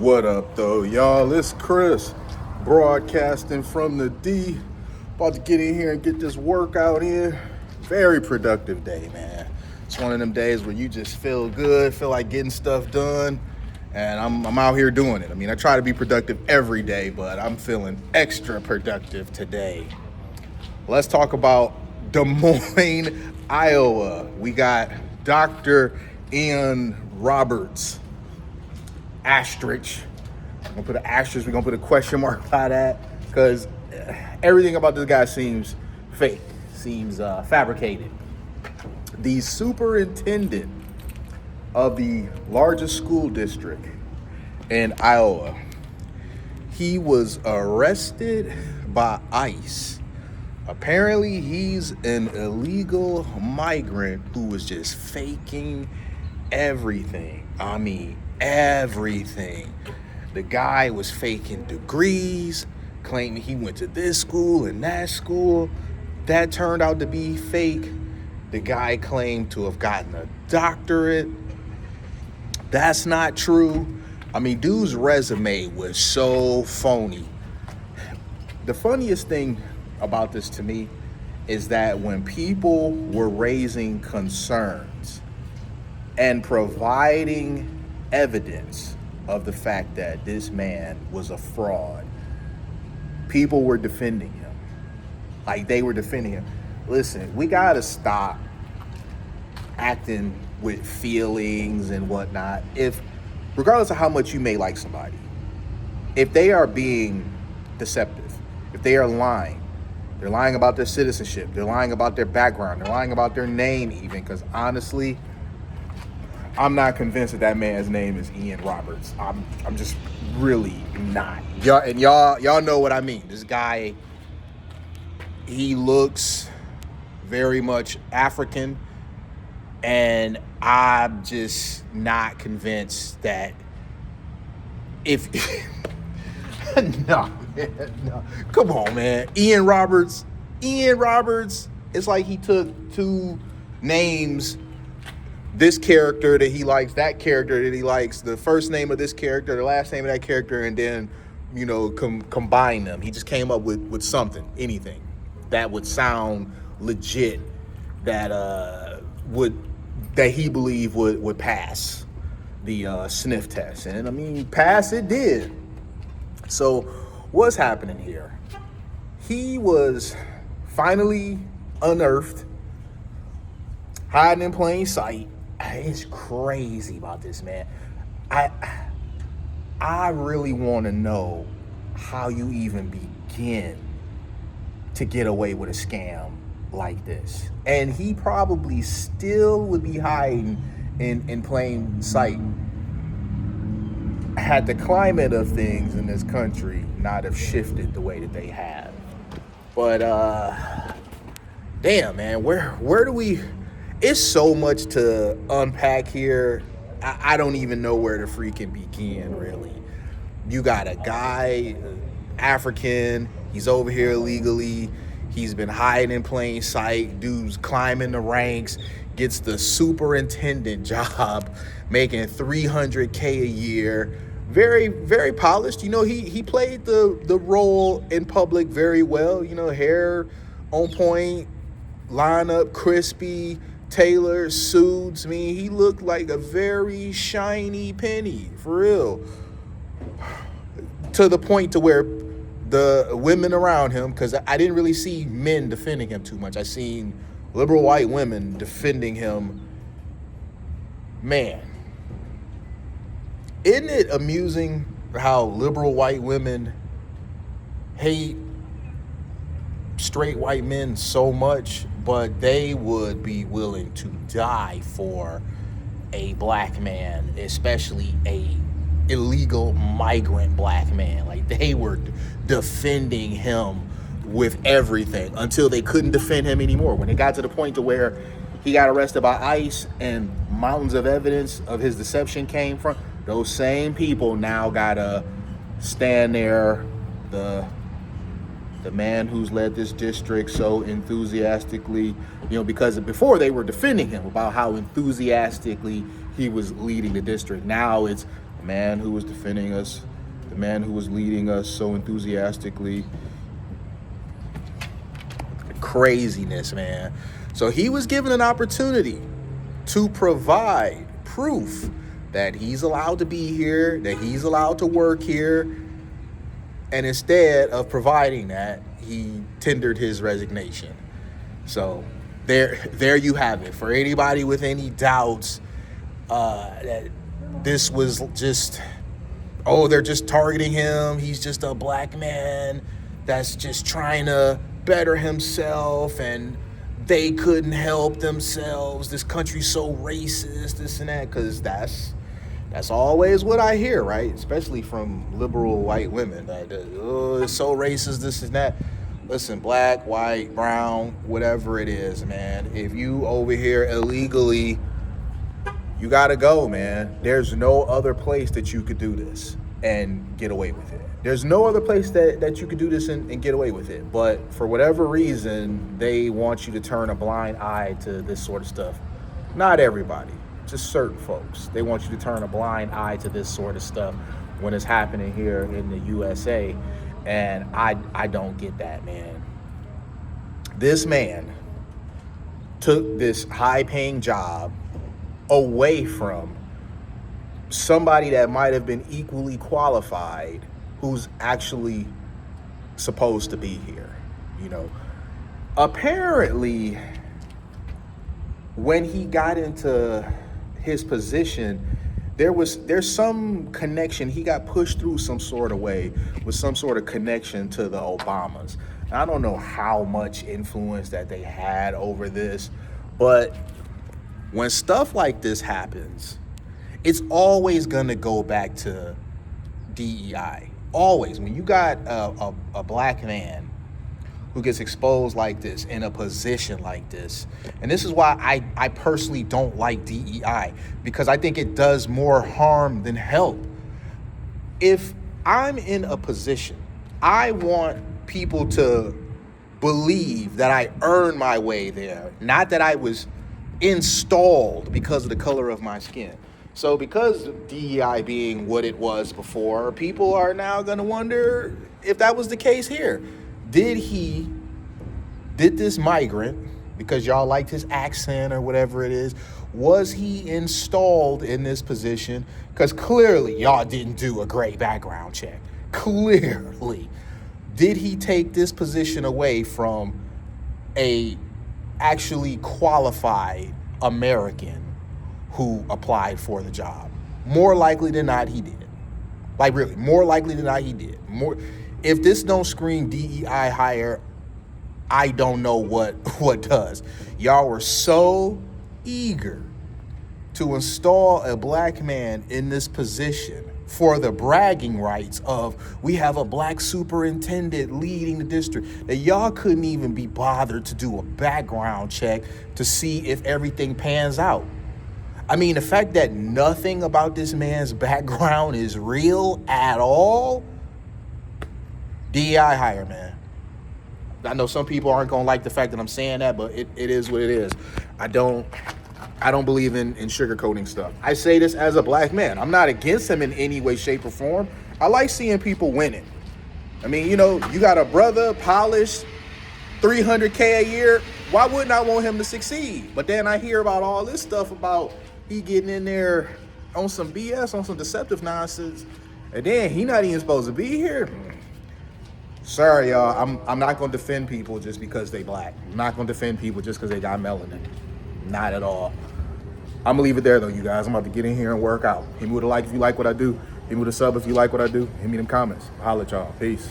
What up, though, y'all? It's Chris, broadcasting from the D. About to get in here and get this workout in. Very productive day, man. It's one of them days where you just feel good, feel like getting stuff done, and I'm out here doing it. I mean, I try to be productive every day, but I'm feeling extra productive today. Let's talk about Des Moines, Iowa. We got Dr. Ian Roberts. Asterisk. I'm gonna put an asterisk. We're gonna put a question mark by that because everything about this guy seems fake, seems fabricated. The superintendent of the largest school district in Iowa, he was arrested by ICE. Apparently, he's an illegal migrant who was just faking everything. I mean, everything. The guy was faking degrees, claiming he went to this school and that school. That turned out to be fake. The guy claimed to have gotten a doctorate. That's not true. I mean, dude's resume was so phony. The funniest thing about this to me is that when people were raising concerns and providing evidence of the fact that this man was a fraud, people were defending him. Like, they were defending him. Listen, we gotta stop acting with feelings and whatnot. Regardless of how much you may like somebody, if they are being deceptive, if they are lying, they're lying about their citizenship, they're lying about their background, they're lying about their name even, because honestly, I'm not convinced that man's name is Ian Roberts. I'm just really not. Y'all know what I mean. This guy, he looks very much African, and I'm just not convinced that no, man, no. Come on, man. Ian Roberts, it's like he took two names, this character that he likes, that character that he likes, the first name of this character, the last name of that character, and then, combine them. He just came up with something, anything that would sound legit, that he believed would pass the sniff test. And I mean, pass it did. So what's happening here? He was finally unearthed, hiding in plain sight. It's crazy about this, man. I really want to know how you even begin to get away with a scam like this. And he probably still would be hiding in plain sight had the climate of things in this country not have shifted the way that they have. But damn, man, where do we? It's so much to unpack here. I don't even know where to freaking begin, really. You got a guy, African, he's over here illegally. He's been hiding in plain sight. Dude's climbing the ranks, gets the superintendent job, making $300K a year. Very, very polished. He played the role in public very well. Hair on point, lineup crispy, tailored suits. I mean, he looked like a very shiny penny, for real. To the point to where the women around him, because I didn't really see men defending him too much. I seen liberal white women defending him. Man, isn't it amusing how liberal white women hate straight white men so much, but they would be willing to die for a black man, especially a illegal migrant black man. Like, they were defending him with everything until they couldn't defend him anymore. When it got to the point to where he got arrested by ICE and mountains of evidence of his deception came from, those same people now gotta stand there, the man who's led this district so enthusiastically, because before they were defending him about how enthusiastically he was leading the district. Now it's, the man who was defending us, the man who was leading us so enthusiastically. Craziness, man. So he was given an opportunity to provide proof that he's allowed to be here, that he's allowed to work here. And instead of providing that, he tendered his resignation. So there you have it. For anybody with any doubts that this was just, they're just targeting him. He's just a black man that's just trying to better himself and they couldn't help themselves. This country's so racist, this and that, because that's always what I hear, right? Especially from liberal white women. It's so racist, this and that. Listen, black, white, brown, whatever it is, man. If you over here illegally, you gotta go, man. There's no other place that you could do this and get away with it. There's no other place that you could do this and get away with it. But for whatever reason, they want you to turn a blind eye to this sort of stuff. Not everybody, just certain folks. They want you to turn a blind eye to this sort of stuff when it's happening here in the USA. And I don't get that, man. This man took this high-paying job away from somebody that might have been equally qualified who's actually supposed to be here. Apparently, when he got into his position, there's some connection. He got pushed through some sort of way with some sort of connection to the Obamas. I don't know how much influence that they had over this, but when stuff like this happens, it's always gonna go back to DEI. Always. When you got a black man who gets exposed like this in a position like this, and this is why I personally don't like DEI, because I think it does more harm than help. If I'm in a position, I want people to believe that I earned my way there, not that I was installed because of the color of my skin. So because DEI being what it was before, people are now going to wonder if that was the case here. Did this migrant, because y'all liked his accent or whatever it is, was he installed in this position? Because clearly y'all didn't do a great background check. Clearly. Did he take this position away from a actually qualified American who applied for the job? More likely than not, he did. Like, really, more likely than not, he did. If this don't scream DEI hire, I don't know what does. Y'all were so eager to install a black man in this position for the bragging rights of, we have a black superintendent leading the district, that y'all couldn't even be bothered to do a background check to see if everything pans out. I mean, the fact that nothing about this man's background is real at all, DEI hire, man. I know some people aren't gonna like the fact that I'm saying that, but it is what it is. I don't believe in sugarcoating stuff. I say this as a black man. I'm not against him in any way, shape, or form. I like seeing people winning. I mean, you got a brother, polished, $300K a year. Why wouldn't I want him to succeed? But then I hear about all this stuff about he getting in there on some BS, on some deceptive nonsense, and then he not even supposed to be here. Sorry, y'all. I'm not going to defend people just because they black. I'm not going to defend people just because they got melanin. Not at all. I'm going to leave it there, though, you guys. I'm about to get in here and work out. Hit me with a like if you like what I do. Hit me with a sub if you like what I do. Hit me in them comments. Holla at y'all. Peace.